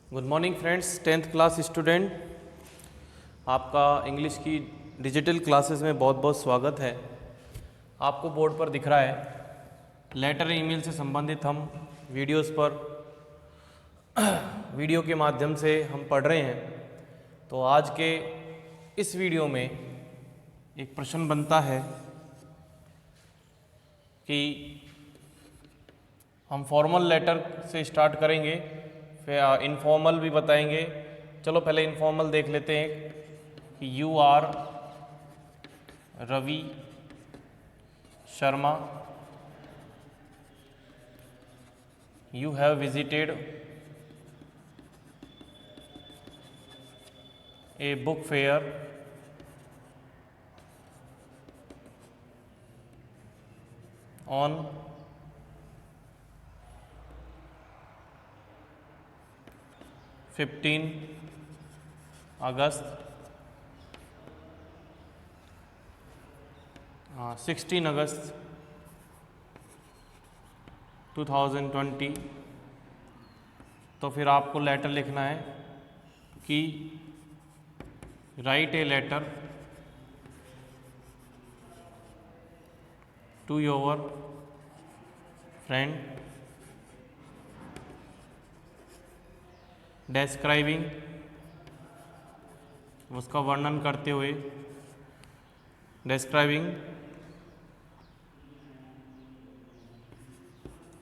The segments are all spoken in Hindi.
Good morning friends, 10th class student. आपका इंग्लिश की डिजिटल क्लासेस में बहुत बहुत स्वागत है। आपको बोर्ड पर दिख रहा है लेटर ईमेल से संबंधित हम वीडियोस पर वीडियो के माध्यम से हम पढ़ रहे हैं। तो आज के इस वीडियो में एक प्रश्न बनता है कि हम फॉर्मल लेटर से स्टार्ट करेंगे, फिर इनफॉर्मल भी बताएंगे। चलो पहले इनफॉर्मल देख लेते हैं कि you are Ravi Sharma, you have visited a book fair on 15 August 16 August 2020। तो फिर आपको लेटर लिखना है कि write a letter to your friend describing, उसका वर्णन करते हुए, डिस्क्राइबिंग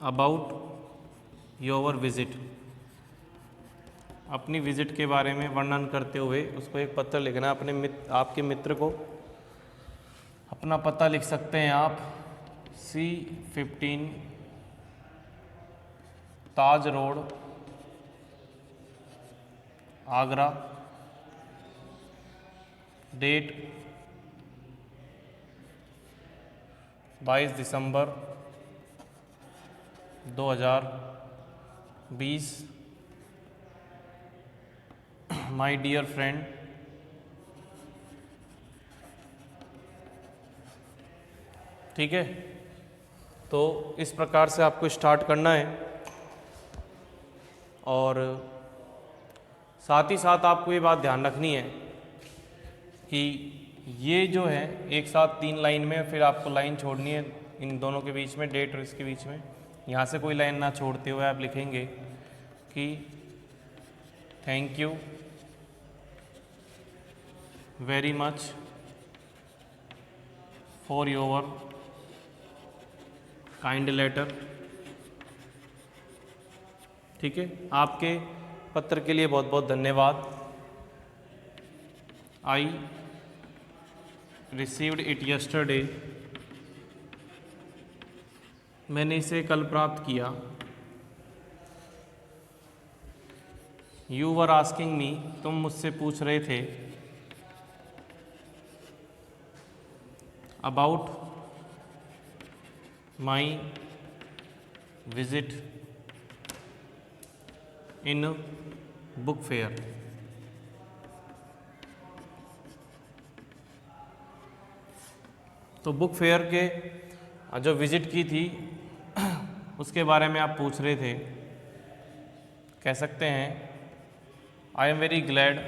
अबाउट योर विजिट, अपनी विजिट के बारे में वर्णन करते हुए उसको एक पत्र लिखना है अपने आपके मित्र को। अपना पता लिख सकते हैं आप C15 Taj road, Agra, date 22 December 2020। My dear friend, ठीक है। तो इस प्रकार से आपको स्टार्ट करना है और साथ ही साथ आपको ये बात ध्यान रखनी है कि ये जो है एक साथ 3 लाइन में, फिर आपको लाइन छोड़नी है इन दोनों के बीच में, डेट और इसके बीच में। यहाँ से कोई लाइन ना छोड़ते हुए आप लिखेंगे कि thank you very much for your kind letter. ठीक है, आपके पत्र के लिए बहुत बहुत धन्यवाद। आई रिसीव्ड इट यस्टरडे, मैंने इसे कल प्राप्त किया। यू वर आस्किंग मी, तुम मुझसे पूछ रहे थे। About my visit in book fair. तो बुक फेयर के जो विज़िट की थी उसके बारे में आप पूछ रहे थे। कह सकते हैं I am very glad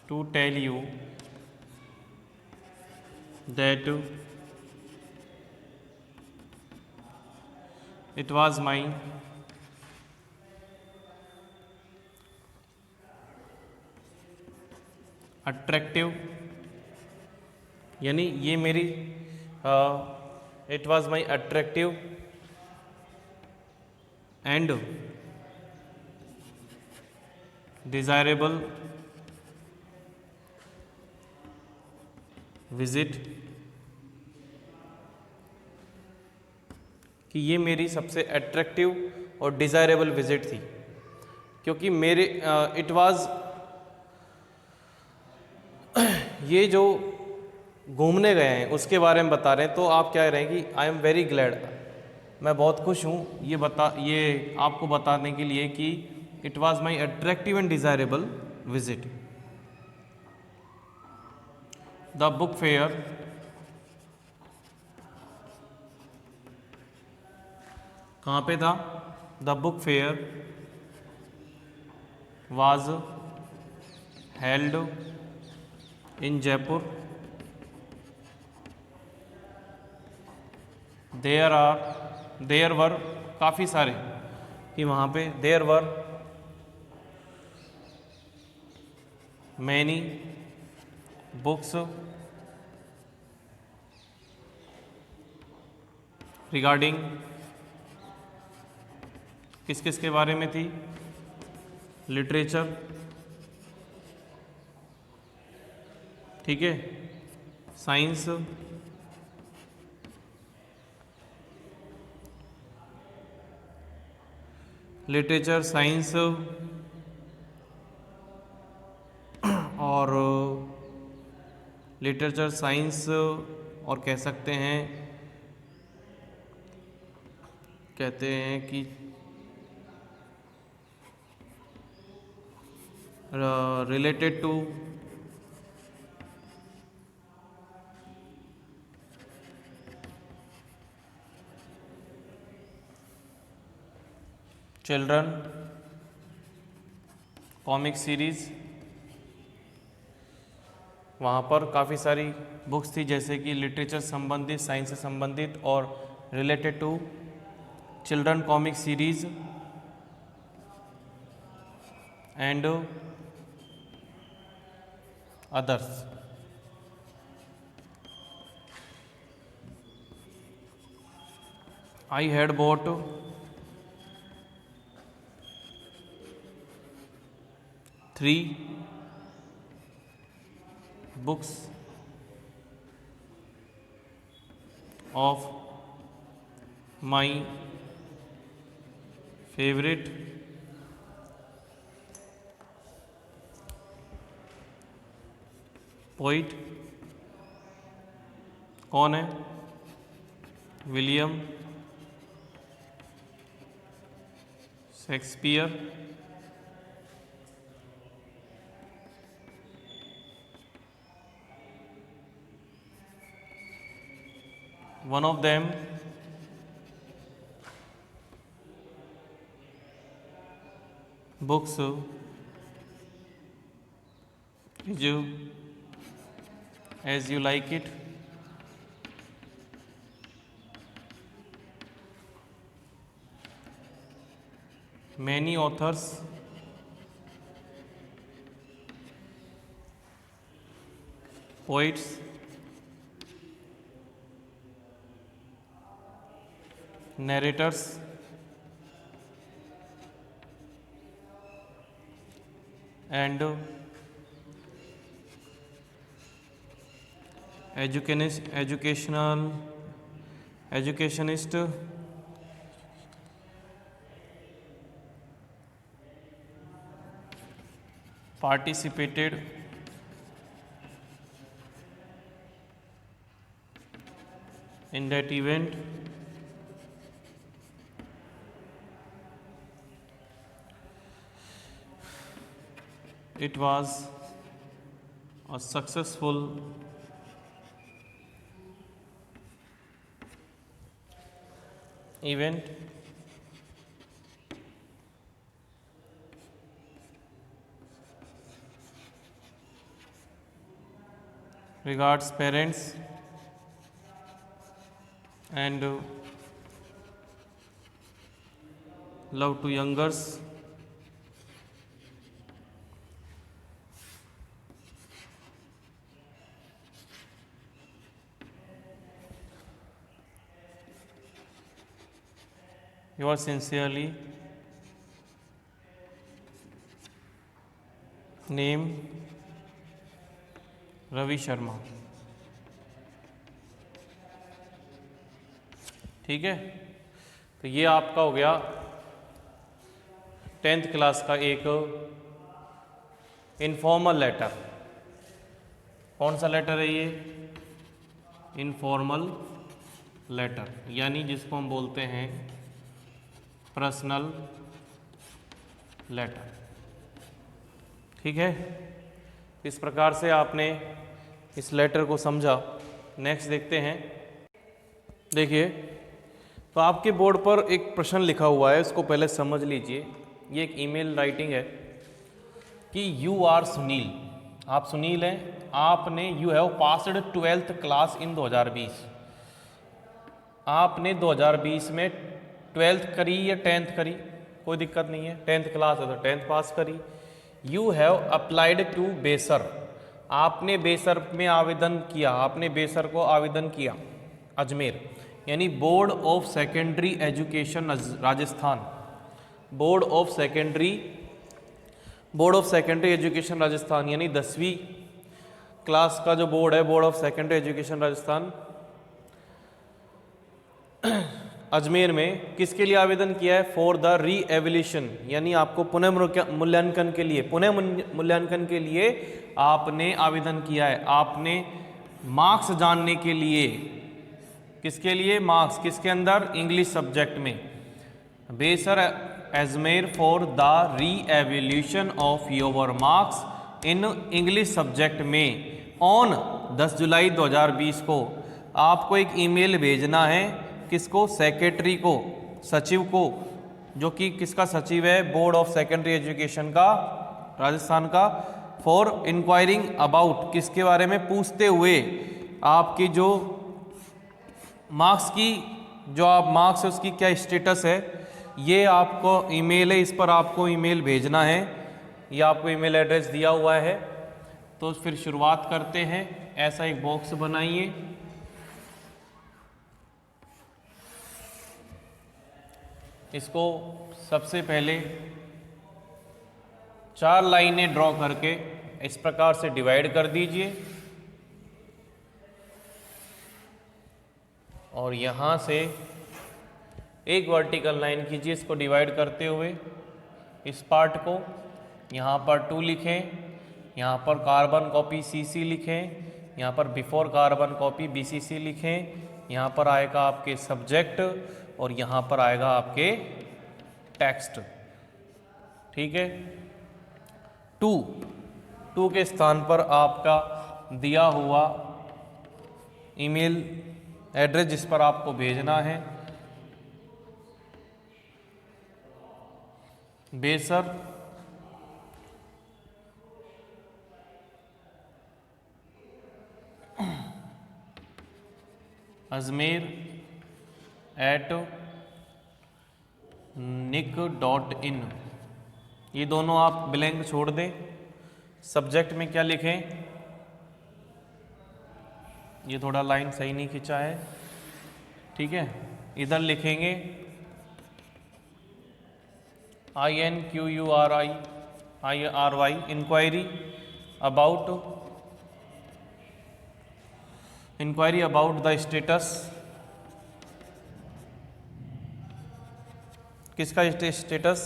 to tell you that it was my attractive, यानी ये मेरी it was my attractive and desirable visit, कि ये मेरी सबसे अट्रैक्टिव और डिज़ायरेबल विजिट थी, क्योंकि मेरे इट वाज, ये जो घूमने गए हैं उसके बारे में बता रहे हैं। तो आप क्या कह रहे हैं कि आई एम वेरी ग्लैड, मैं बहुत खुश हूँ ये आपको बताने के लिए कि it was my attractive and desirable visit. The book fair कहाँ पे था? The book fair was held in Jaipur. There were काफ़ी सारे कि वहाँ पे there were many books regarding किस किस के बारे में थी, लिटरेचर, ठीक है, साइंस, लिटरेचर, साइंस और लिटरेचर, साइंस और कह सकते हैं, कहते हैं कि related to children comic series, वहाँ पर काफ़ी सारी बुक्स थी जैसे कि लिटरेचर संबंधित, साइंस से संबंधित और related to children comic series and others. I had bought 3 books of my favorite poet. कौन है? William Shakespeare. One of them books is As You Like It, many authors poets narrators and educationist participated in that event. It was a successful event. Regards parents and love to youngers. Yours sincerely, name Ravi Sharma. ठीक है, तो ये आपका हो गया 10th क्लास का एक इनफॉर्मल लेटर। कौन सा लेटर है ये? इनफॉर्मल लेटर, यानी जिसको हम बोलते हैं पर्सनल लेटर। ठीक है, इस प्रकार से आपने इस लेटर को समझा। नेक्स्ट देखते हैं। देखिए, तो आपके बोर्ड पर एक प्रश्न लिखा हुआ है, उसको पहले समझ लीजिए। ये एक ईमेल राइटिंग है कि यू आर सुनील, आप सुनील हैं, आपने you have passed 12th class in 2020, आपने 2020 में 12th करी या 10th करी, कोई दिक्कत नहीं है, 10th क्लास है तो 10th पास करी। यू हैव अप्लाइड टू बेसर, आपने बेसर में आवेदन किया, आपने बेसर को आवेदन किया अजमेर, यानी board of secondary education Rajasthan, board of secondary education Rajasthan, यानी 10वीं क्लास का जो बोर्ड है, board of secondary education Rajasthan Ajmer में किसके लिए आवेदन किया है? फॉर द री एवल्यूशन, यानी आपको पुनः मूल्यांकन के लिए, पुनः मूल्यांकन के लिए आपने आवेदन किया है। आपने मार्क्स जानने के लिए, किसके लिए? मार्क्स किसके अंदर? इंग्लिश सब्जेक्ट में। बेसर अजमेर फॉर द री evolution of your marks in English subject में ऑन 10 जुलाई 2020 को आपको एक ईमेल भेजना है। किसको? सेक्रेटरी को, सचिव को, जो कि किसका सचिव है? बोर्ड ऑफ सेकेंडरी एजुकेशन का, राजस्थान का। फॉर इंक्वायरिंग अबाउट, किसके बारे में? पूछते हुए आपकी जो मार्क्स की, जो आप मार्क्स है उसकी क्या स्टेटस है, ये आपको ईमेल है, इस पर आपको ईमेल भेजना है। ये आपको ईमेल एड्रेस दिया हुआ है। तो फिर शुरुआत करते हैं। ऐसा एक बॉक्स बनाइए, इसको सबसे पहले 4 लाइनें ड्रॉ करके इस प्रकार से डिवाइड कर दीजिए और यहाँ से एक वर्टिकल लाइन कीजिए इसको डिवाइड करते हुए। इस पार्ट को यहाँ पर 2 लिखें, यहाँ पर कार्बन कॉपी CC लिखें, यहाँ पर बिफोर कार्बन कॉपी BCC लिखें, यहाँ पर आएगा आपके सब्जेक्ट और यहाँ पर आएगा आपके टेक्स्ट। ठीक है। 2 के स्थान पर आपका दिया हुआ ईमेल एड्रेस जिस पर आपको भेजना है, बेसर अजमेर @nic.in, ये दोनों आप ब्लैंक छोड़ दें। सब्जेक्ट में क्या लिखें? ये थोड़ा लाइन सही नहीं खींचा है, ठीक है। इधर लिखेंगे INQURY inquiry about the status, किसका status?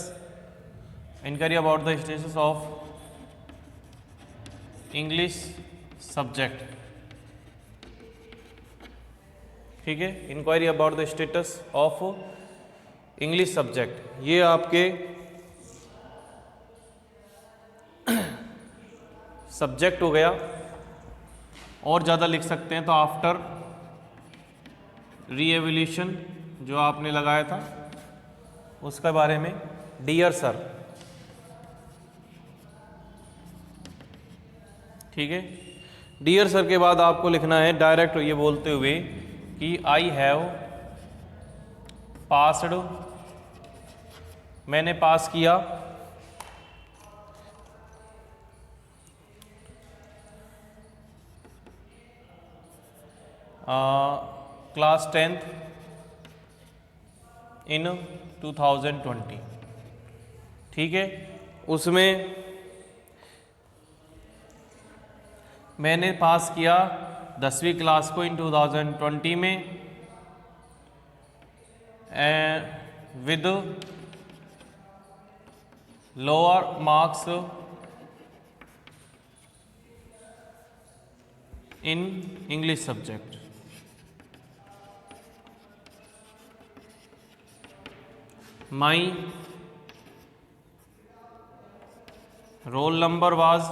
Inquiry about the status of English subject. ठीक है, inquiry about the status of English subject. ये आपके सब्जेक्ट हो गया। और ज़्यादा लिख सकते हैं तो आफ्टर रीएवल्यूशन जो आपने लगाया था उसके बारे में, डियर सर। ठीक है, डियर सर के बाद आपको लिखना है डायरेक्ट ये बोलते हुए कि आई हैव पास्ड, मैंने पास किया क्लास 10th इन 2020। ठीक है, उसमें मैंने पास किया 10वीं क्लास को इन 2020 में with lower marks in English subject. My roll number was,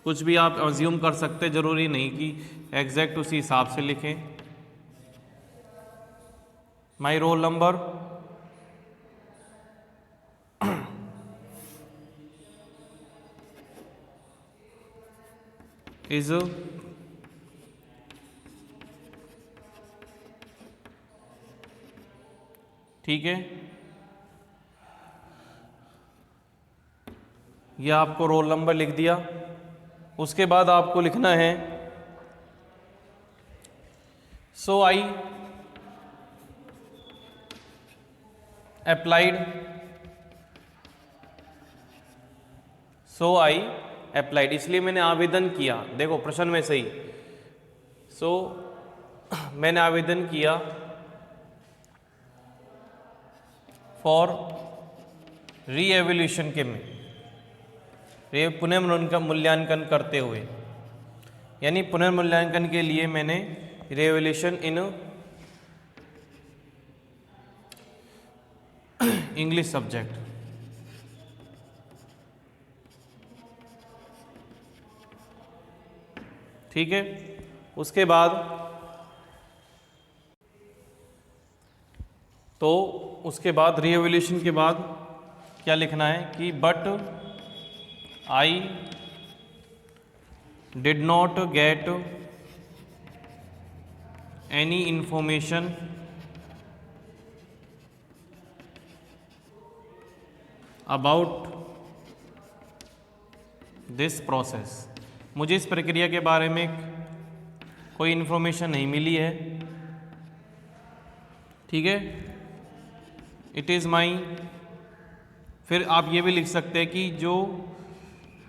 कुछ भी आप अज्यूम कर सकते, जरूरी नहीं कि एग्जैक्ट उसी हिसाब से लिखें। माई रोल नंबर इज ठीक है, यह आपको रोल नंबर लिख दिया। उसके बाद आपको लिखना है सो I applied, so I applied, इसलिए मैंने आवेदन किया। देखो प्रश्न में सही, सो मैंने आवेदन किया फॉर रीएवल्यूशन के में, पुनर्मूल्यांकन करते हुए, यानी पुनर्मूल्यांकन के लिए मैंने रीएवल्यूशन इन इंग्लिश सब्जेक्ट, ठीक है। उसके बाद रीएवल्यूशन के बाद क्या लिखना है कि but I did not get any information about this process, मुझे इस प्रक्रिया के बारे में कोई इन्फॉर्मेशन नहीं मिली है, ठीक है। इट इज़ माई, फिर आप ये भी लिख सकते हैं कि जो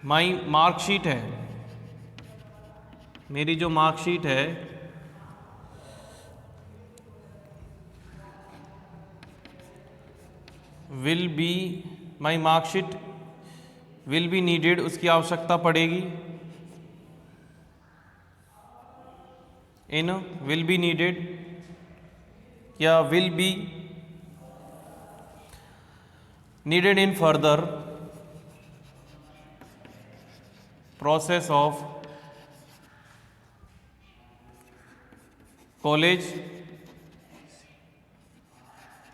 माई मार्कशीट है, मेरी जो मार्कशीट है will be, my marksheet will be needed, उसकी आवश्यकता पड़ेगी इन, विल बी नीडेड या will be needed in further process of college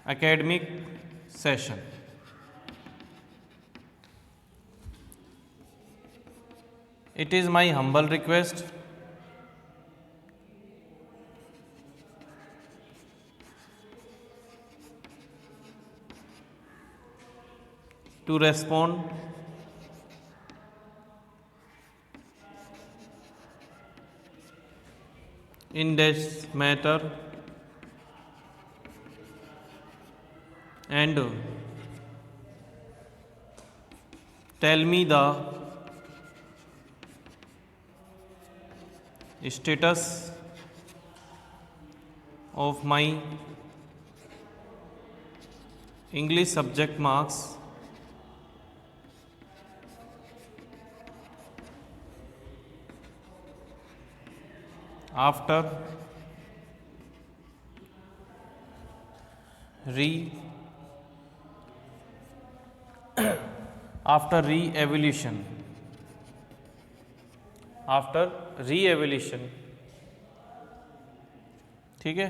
academic session. It is my humble request to respond in this matter and tell me the status of my English subject marks after re-evaluation, ठीक है।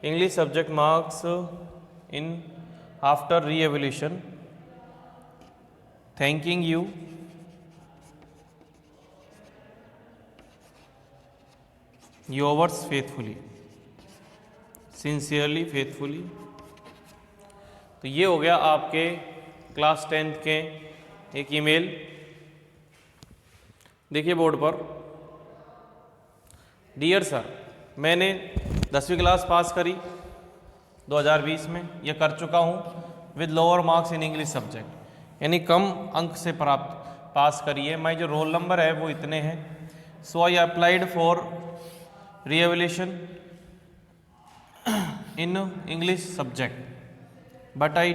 English subject marks in after re-evaluation, thanking you yours faithfully, sincerely faithfully. तो ये हो गया आपके क्लास 10th के एक ईमेल। देखिए बोर्ड पर, डियर सर, मैंने 10वीं क्लास पास करी 2020 में, यह कर चुका हूँ with lower marks in English subject, यानी कम अंक से प्राप्त पास करी है। माई जो रोल नंबर है वो इतने हैं। So I applied for re-evaluation in English subject but I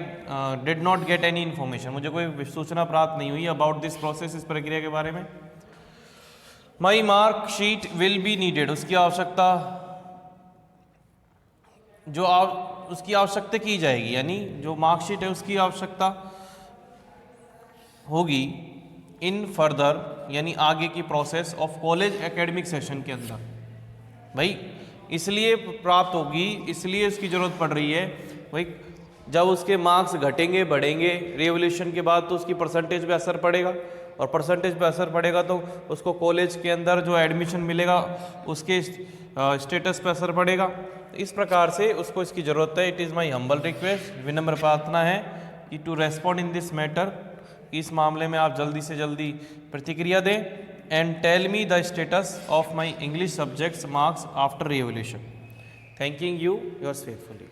did not get any information, मुझे कोई सूचना प्राप्त नहीं हुई अबाउट दिस प्रोसेस, इस प्रक्रिया के बारे में। My mark sheet will be needed, उसकी आवश्यकता उसकी आवश्यकता की जाएगी, यानी जो मार्कशीट है उसकी आवश्यकता होगी इन फर्दर, यानी आगे की process of college academic session के अंदर। भाई इसलिए प्राप्त होगी, इसलिए उसकी ज़रूरत पड़ रही है भाई। जब उसके मार्क्स घटेंगे बढ़ेंगे रिवोल्यूशन के बाद तो उसकी परसेंटेज पे असर पड़ेगा, और परसेंटेज पे असर पड़ेगा तो उसको कॉलेज के अंदर जो एडमिशन मिलेगा उसके स्टेटस पे असर पड़ेगा। तो इस प्रकार से उसको इसकी ज़रूरत है। It is my humble request, विनम्र प्रार्थना है कि to respond in this matter, इस मामले में आप जल्दी से जल्दी प्रतिक्रिया दें। And tell me the status of my English subjects marks after revolution. Thanking you, yours faithfully.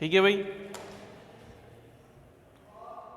ठीक है भाई।